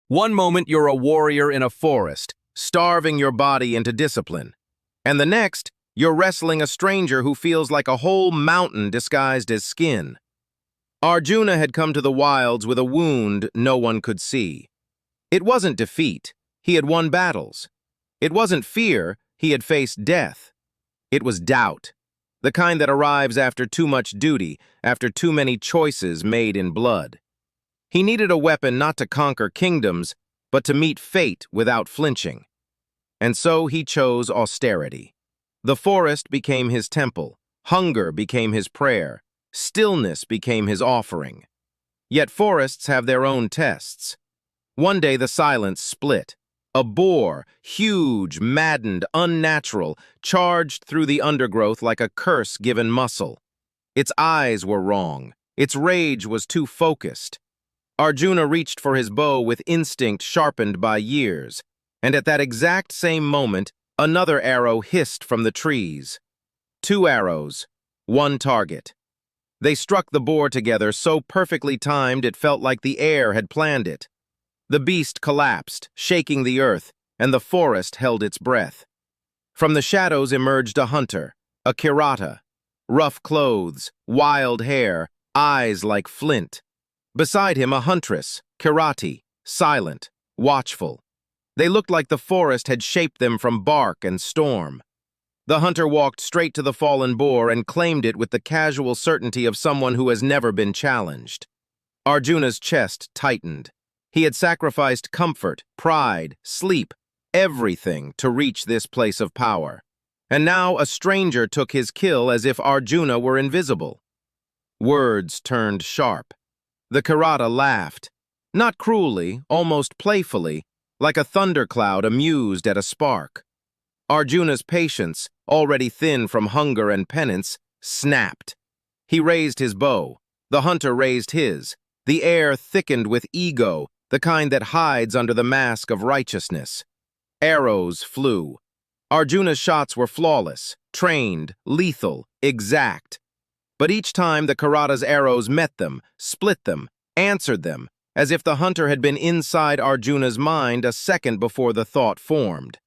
One moment you're a warrior in a forest, starving your body into discipline. And the next, you're wrestling a stranger who feels like a whole mountain disguised as skin. Arjuna had come to the wilds with a wound no one could see. It wasn't defeat, he had won battles. It wasn't fear, he had faced death. It was doubt, the kind that arrives after too much duty, after too many choices made in blood. He needed a weapon not to conquer kingdoms, but to meet fate without flinching. And so he chose austerity. The forest became his temple, hunger became his prayer, stillness became his offering. Yet forests have their own tests. One day the silence split. A boar, huge, maddened, unnatural, charged through the undergrowth like a curse-given muscle. Its eyes were wrong. Its rage was too focused. Arjuna reached for his bow with instinct sharpened by years, and at that exact same moment, another arrow hissed from the trees. 2 arrows, 1 target. They struck the boar together, so perfectly timed it felt like the air had planned it. The beast collapsed, shaking the earth, and the forest held its breath. From the shadows emerged a hunter, a Kirata. Rough clothes, wild hair, eyes like flint. Beside him a huntress, Kirati, silent, watchful. They looked like the forest had shaped them from bark and storm. The hunter walked straight to the fallen boar and claimed it with the casual certainty of someone who has never been challenged. Arjuna's chest tightened. He had sacrificed comfort, pride, sleep, everything to reach this place of power. And now a stranger took his kill as if Arjuna were invisible. Words turned sharp. The Kirata laughed, not cruelly, almost playfully, like a thundercloud amused at a spark. Arjuna's patience, already thin from hunger and penance, snapped. He raised his bow. The hunter raised his. The air thickened with ego, the kind that hides under the mask of righteousness. Arrows flew. Arjuna's shots were flawless, trained, lethal, exact. But each time the Kirata's arrows met them, split them, answered them, as if the hunter had been inside Arjuna's mind a second before the thought formed.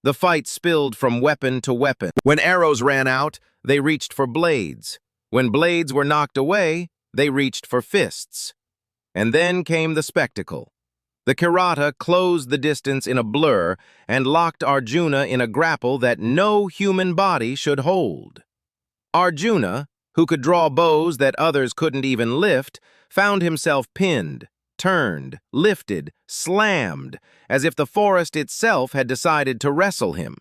The fight spilled from weapon to weapon. When arrows ran out, they reached for blades. When blades were knocked away, they reached for fists. And then came the spectacle. The Kirata closed the distance in a blur and locked Arjuna in a grapple that no human body should hold. Arjuna, who could draw bows that others couldn't even lift, found himself pinned, turned, lifted, slammed, as if the forest itself had decided to wrestle him.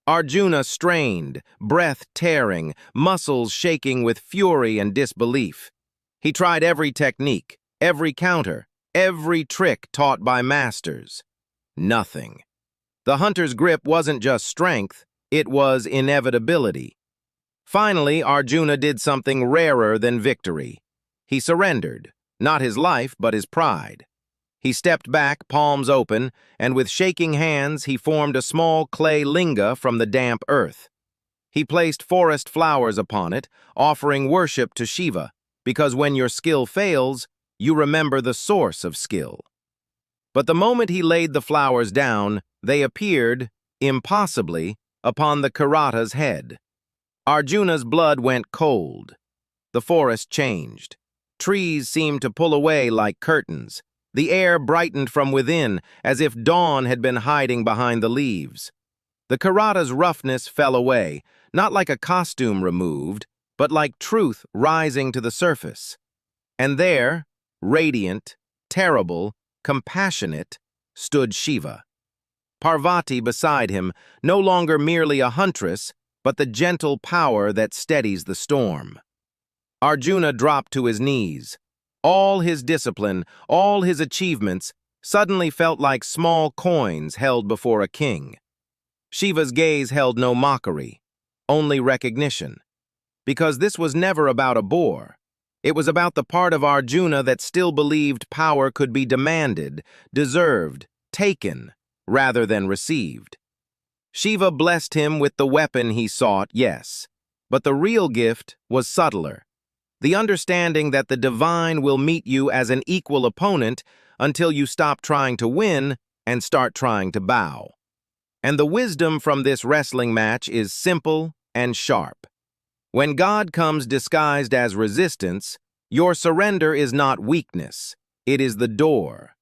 Arjuna strained, breath tearing, muscles shaking with fury and disbelief. He tried every technique, every counter, every trick taught by masters. Nothing. The hunter's grip wasn't just strength, it was inevitability. Finally, Arjuna did something rarer than victory. He surrendered, not his life, but his pride. He stepped back, palms open, and with shaking hands he formed a small clay linga from the damp earth. He placed forest flowers upon it, offering worship to Shiva, because when your skill fails, you remember the source of skill. But the moment he laid the flowers down, they appeared, impossibly, upon the Kirata's head. Arjuna's blood went cold. The forest changed. Trees seemed to pull away like curtains. The air brightened from within, as if dawn had been hiding behind the leaves. The Kirata's roughness fell away, not like a costume removed, but like truth rising to the surface. And there, radiant, terrible, compassionate, stood Shiva. Parvati beside him, no longer merely a huntress, but the gentle power that steadies the storm. Arjuna dropped to his knees. All his discipline, all his achievements, suddenly felt like small coins held before a king. Shiva's gaze held no mockery, only recognition. Because this was never about a boar. It was about the part of Arjuna that still believed power could be demanded, deserved, taken, rather than received. Shiva blessed him with the weapon he sought, yes, but the real gift was subtler. The understanding that the divine will meet you as an equal opponent until you stop trying to win and start trying to bow. And the wisdom from this wrestling match is simple and sharp. When God comes disguised as resistance, your surrender is not weakness, it is the door.